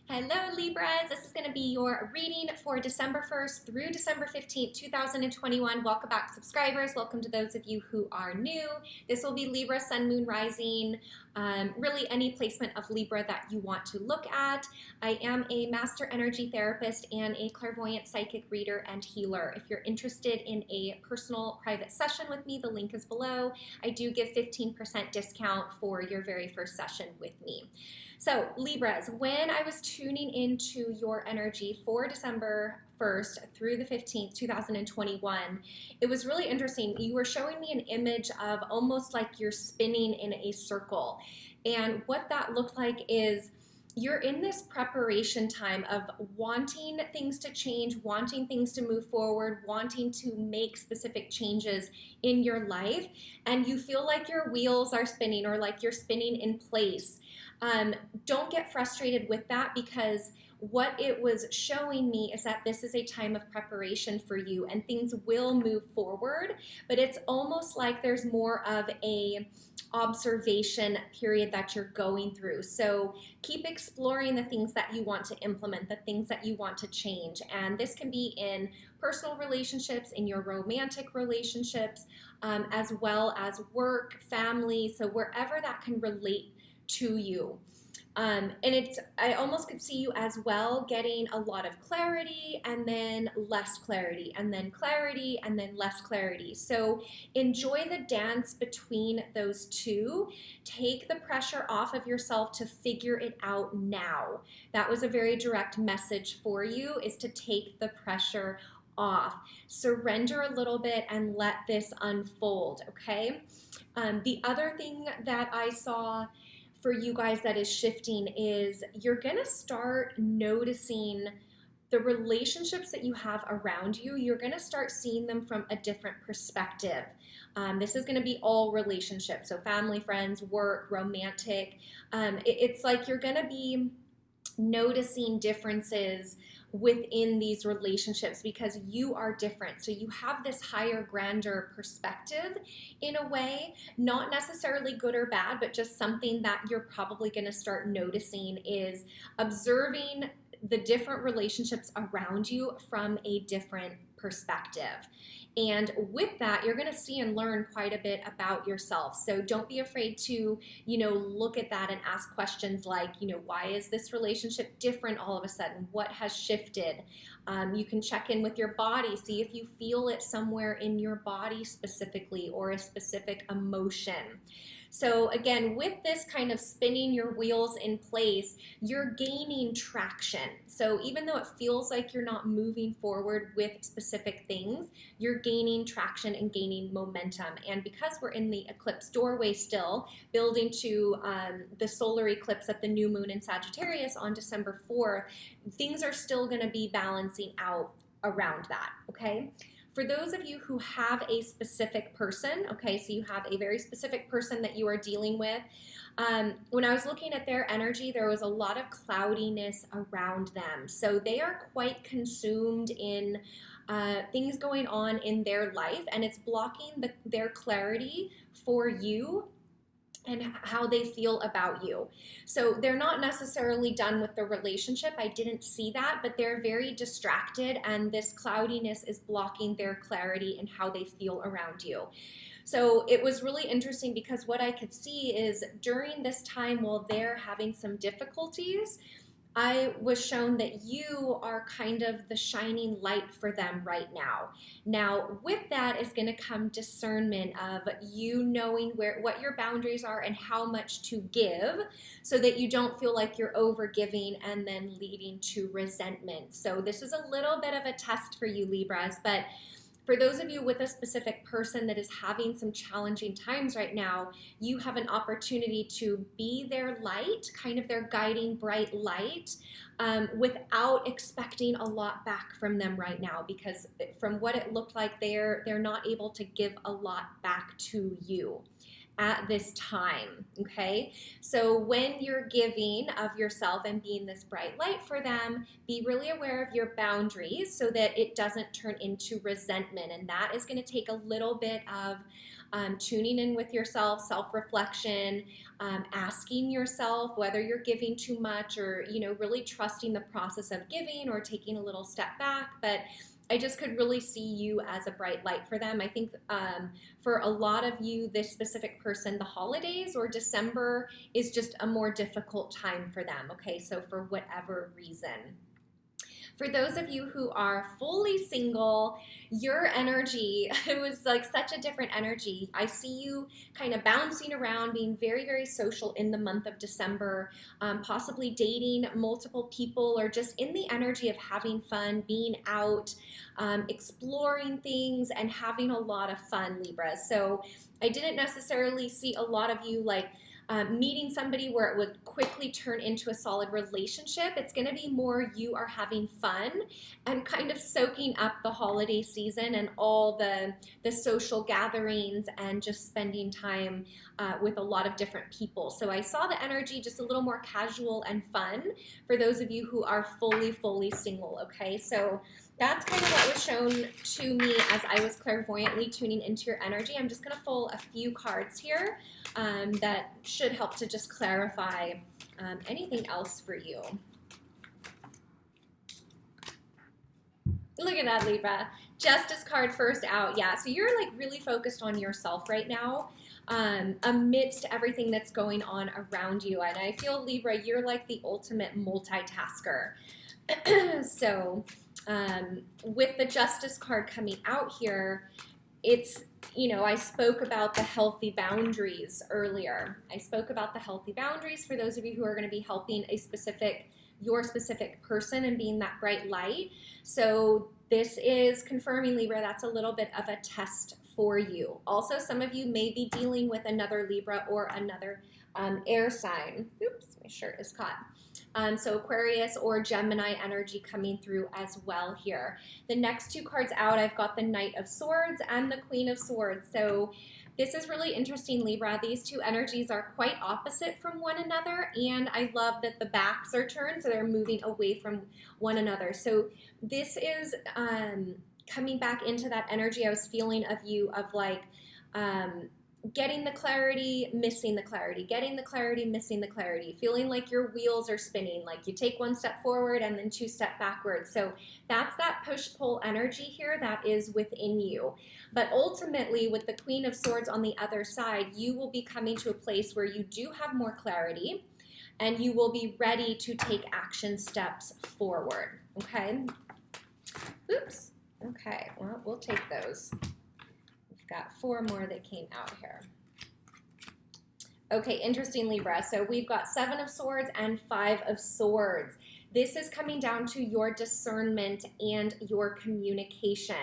Hello Libras, this is going to be your reading for December 1st through December 15th, 2021. Welcome back subscribers, welcome to those of you who are new. This will be Libra, Sun, Moon, Rising, really any placement of Libra that you want to look at. I am a master energy therapist and a clairvoyant psychic reader and healer. If you're interested in a personal private session with me, the link is below. I do give 15% discount for your very first session with me. So Libras, when I was tuning into your energy for December 1st through the 15th, 2021, it was really interesting. You were showing me an image of almost like you're spinning in a circle. And what that looked like is you're in this preparation time of wanting things to change, wanting things to move forward, wanting to make specific changes in your life. And you feel like your wheels are spinning or like you're spinning in place. Don't get frustrated with that, because what it was showing me is that this is a time of preparation for you and things will move forward, but it's almost like there's more of a observation period that you're going through. So keep exploring the things that you want to implement, the things that you want to change. And this can be in personal relationships, in your romantic relationships, as well as work, family, so wherever that can relate to you. And I almost could see you as well getting a lot of clarity and then less clarity and then clarity and then less clarity. So enjoy the dance between those two. Take the pressure off of yourself to figure it out now. That was a very direct message for you, is to take the pressure off. Surrender a little bit and let this unfold, okay? The other thing that I saw for you guys that is shifting is you're going to start noticing the relationships that you have around you. You're going to start seeing them from a different perspective. This is going to be all relationships, so family, friends, work, romantic. It's like you're going to be noticing differences within these relationships because you are different. So you have this higher, grander perspective in a way, not necessarily good or bad, but just something that you're probably going to start noticing is observing the different relationships around you from a different perspective. And with that, you're going to see and learn quite a bit about yourself. So don't be afraid to, look at that and ask questions like, why is this relationship different all of a sudden? What has shifted? You can check in with your body, see if you feel it somewhere in your body specifically or a specific emotion. So again, with this kind of spinning your wheels in place, you're gaining traction. So even though it feels like you're not moving forward with specific things, you're gaining traction and gaining momentum. And because we're in the eclipse doorway still, building to the solar eclipse at the new moon in Sagittarius on December 4th, things are still going to be balancing out around that, okay? For those of you who have a specific person, okay, so you have a very specific person that you are dealing with, when I was looking at their energy, there was a lot of cloudiness around them. So they are quite consumed in things going on in their life, and it's blocking their clarity for you and how they feel about you. So they're not necessarily done with the relationship. I didn't see that, but they're very distracted, and this cloudiness is blocking their clarity and how they feel around you. So it was really interesting because what I could see is during this time while they're having some difficulties, I was shown that you are kind of the shining light for them right now. Now, with that is going to come discernment of you knowing what your boundaries are and how much to give so that you don't feel like you're over giving and then leading to resentment. So this is a little bit of a test for you, Libras, but for those of you with a specific person that is having some challenging times right now, you have an opportunity to be their light, kind of their guiding bright light, without expecting a lot back from them right now, because from what it looked like, they're not able to give a lot back to you. at this time, okay? So when you're giving of yourself and being this bright light for them, be really aware of your boundaries so that it doesn't turn into resentment. And that is going to take a little bit of tuning in with yourself, self-reflection, asking yourself whether you're giving too much, or, you know, really trusting the process of giving or taking a little step back. But I just could really see you as a bright light for them. I think for a lot of you, this specific person, the holidays or December is just a more difficult time for them, okay? So for whatever reason. For those of you who are fully single, your energy, it was like such a different energy. I see you kind of bouncing around, being very, very social in the month of December, possibly dating multiple people, or just in the energy of having fun, being out, exploring things, and having a lot of fun, Libra. So I didn't necessarily see a lot of you like meeting somebody where it would quickly turn into a solid relationship. It's going to be more you are having fun and kind of soaking up the holiday season and all the social gatherings and just spending time with a lot of different people. So I saw the energy just a little more casual and fun for those of you who are fully single, okay? So that's kind of what was shown to me as I was clairvoyantly tuning into your energy. I'm just going to pull a few cards here that should help to just clarify anything else for you. Look at that, Libra. Justice card first out. Yeah, so you're like really focused on yourself right now amidst everything that's going on around you. And I feel, Libra, you're like the ultimate multitasker. So with the Justice card coming out here, it's, you know, I spoke about the healthy boundaries earlier. I spoke about the healthy boundaries for those of you who are going to be helping your specific person and being that bright light. So this is confirming, Libra, that's a little bit of a test for you. Also, some of you may be dealing with another Libra or another air sign. Oops, my shirt is caught. So Aquarius or Gemini energy coming through as well here. The next two cards out, I've got the Knight of Swords and the Queen of Swords. So this is really interesting, Libra. These two energies are quite opposite from one another, and I love that the backs are turned, so they're moving away from one another. So this is coming back into that energy I was feeling of you of like, getting the clarity, missing the clarity, getting the clarity, missing the clarity, feeling like your wheels are spinning, like you take one step forward and then two step backwards. So that's that push-pull energy here that is within you. But ultimately, with the Queen of Swords on the other side, you will be coming to a place where you do have more clarity and you will be ready to take action steps forward, okay? Oops, okay, well, we'll take those. Got 4 more that came out here. Okay, interesting, Libra. So we've got 7 of Swords and 5 of Swords. This is coming down to your discernment and your communication.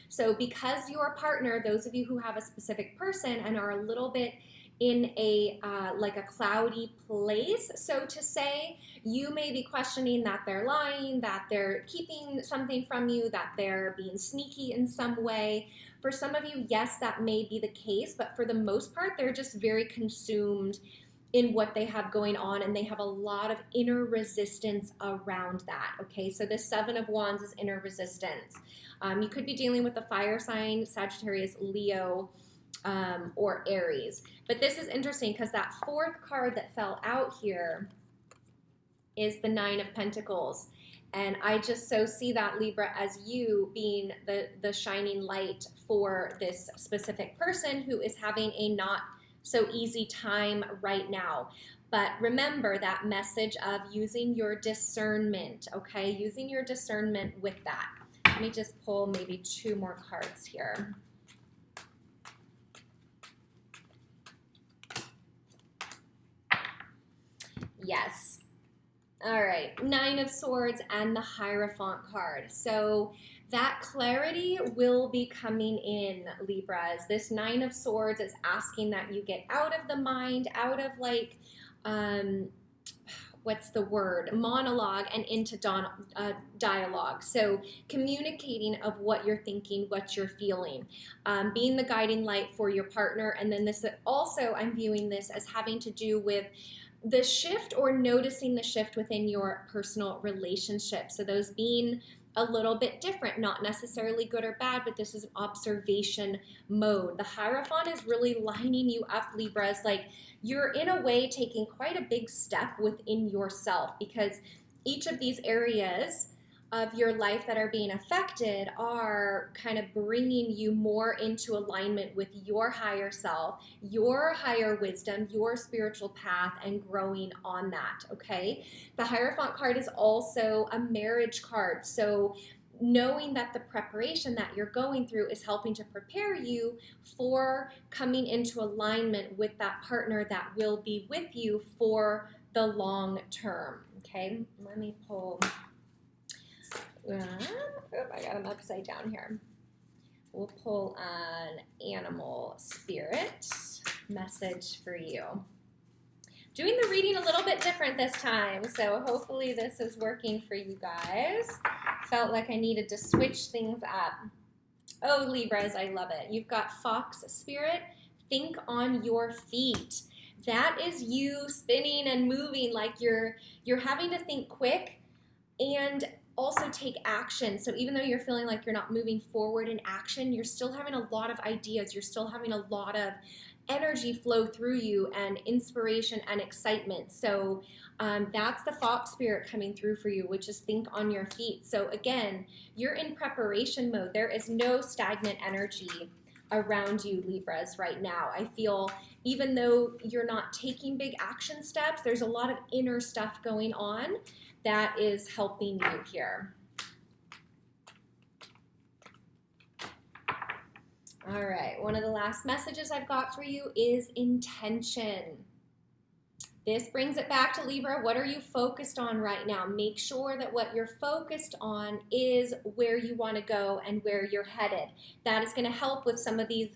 So because your partner, those of you who have a specific person and are a little bit in a like a cloudy place, so to say, you may be questioning that they're lying, that they're keeping something from you, that they're being sneaky in some way. For some of you, yes, that may be the case, but for the most part, they're just very consumed in what they have going on, and they have a lot of inner resistance around that, okay? So this 7 of Wands is inner resistance. You could be dealing with a fire sign, Sagittarius, Leo, or Aries. But this is interesting because that 4th card that fell out here is the 9 of Pentacles. And I just so see that, Libra, as you being the shining light for this specific person who is having a not so easy time right now. But remember that message of using your discernment, okay? Using your discernment with that. Let me just pull maybe 2 more cards here. Yes. All right, 9 of Swords and the Hierophant card. So that clarity will be coming in, Libras. This 9 of Swords is asking that you get out of the mind, out of like, what's the word, monologue and into dialogue. So communicating of what you're thinking, what you're feeling, being the guiding light for your partner. And then this also, I'm viewing this as having to do with the shift or noticing the shift within your personal relationship. So those being a little bit different, not necessarily good or bad, but this is an observation mode. The Hierophant is really lining you up, Libras, like you're in a way taking quite a big step within yourself, because each of these areas of your life that are being affected are kind of bringing you more into alignment with your higher self, your higher wisdom, your spiritual path, and growing on that, okay? The Hierophant card is also a marriage card, so knowing that the preparation that you're going through is helping to prepare you for coming into alignment with that partner that will be with you for the long term, okay? Let me pull... I got them upside down here. We'll pull an animal spirit message for you. Doing the reading a little bit different this time, so hopefully this is working for you guys. Felt like I needed to switch things up. Oh, Libras, I love it. You've got Fox Spirit. Think on your feet. That is you spinning and moving, like you're having to think quick and also take action. So even though you're feeling like you're not moving forward in action, you're still having a lot of ideas. You're still having a lot of energy flow through you and inspiration and excitement. So that's the Fox Spirit coming through for you, which is think on your feet. So again, you're in preparation mode. There is no stagnant energy around you, Libras, right now. I feel even though you're not taking big action steps, there's a lot of inner stuff going on that is helping you here. All right, one of the last messages I've got for you is intention. This brings it back to Libra. What are you focused on right now? Make sure that what you're focused on is where you want to go and where you're headed. That is going to help with some of these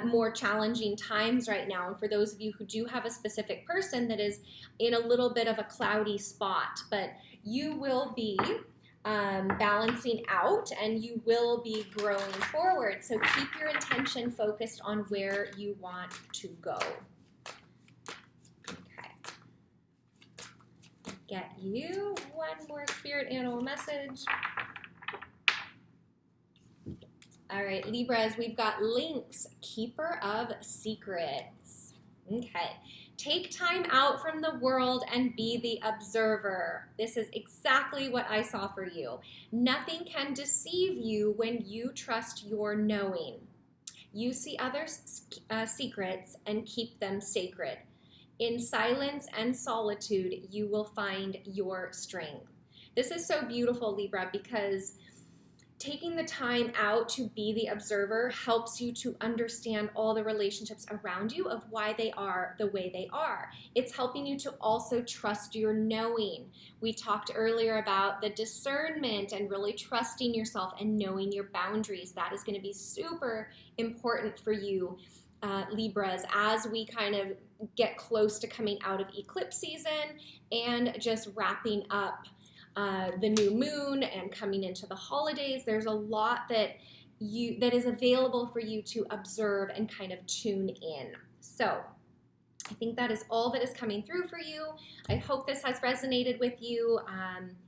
more challenging times right now. And for those of you who do have a specific person that is in a little bit of a cloudy spot, but you will be balancing out and you will be growing forward. So keep your intention focused on where you want to go. Get you one more spirit animal message. All right, Libras, we've got Lynx, Keeper of Secrets. Okay, take time out from the world and be the observer. This is exactly what I saw for you. Nothing can deceive you when you trust your knowing. You see others' secrets and keep them sacred. In silence and solitude, you will find your strength. This is so beautiful, Libra, because taking the time out to be the observer helps you to understand all the relationships around you of why they are the way they are. It's helping you to also trust your knowing. We talked earlier about the discernment and really trusting yourself and knowing your boundaries. That is going to be super important for you, Libras, as we kind of get close to coming out of eclipse season and just wrapping up the new moon and coming into the holidays. There's a lot that is available for you to observe and kind of tune in. So I think that is all that is coming through for you. I hope this has resonated with you.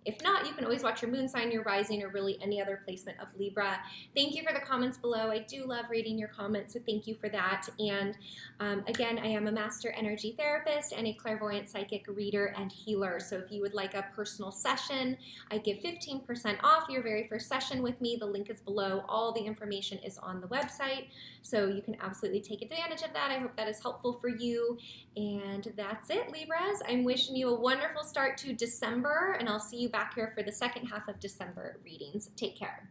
If not, you can always watch your moon sign, your rising, or really any other placement of Libra. Thank you for the comments below. I do love reading your comments, so thank you for that. And again, I am a master energy therapist and a clairvoyant psychic reader and healer. So if you would like a personal session, I give 15% off your very first session with me. The link is below. All the information is on the website, so you can absolutely take advantage of that. I hope that is helpful for you. And that's it, Libras. I'm wishing you a wonderful start to December, and I'll see you back here for the second half of December readings. Take care.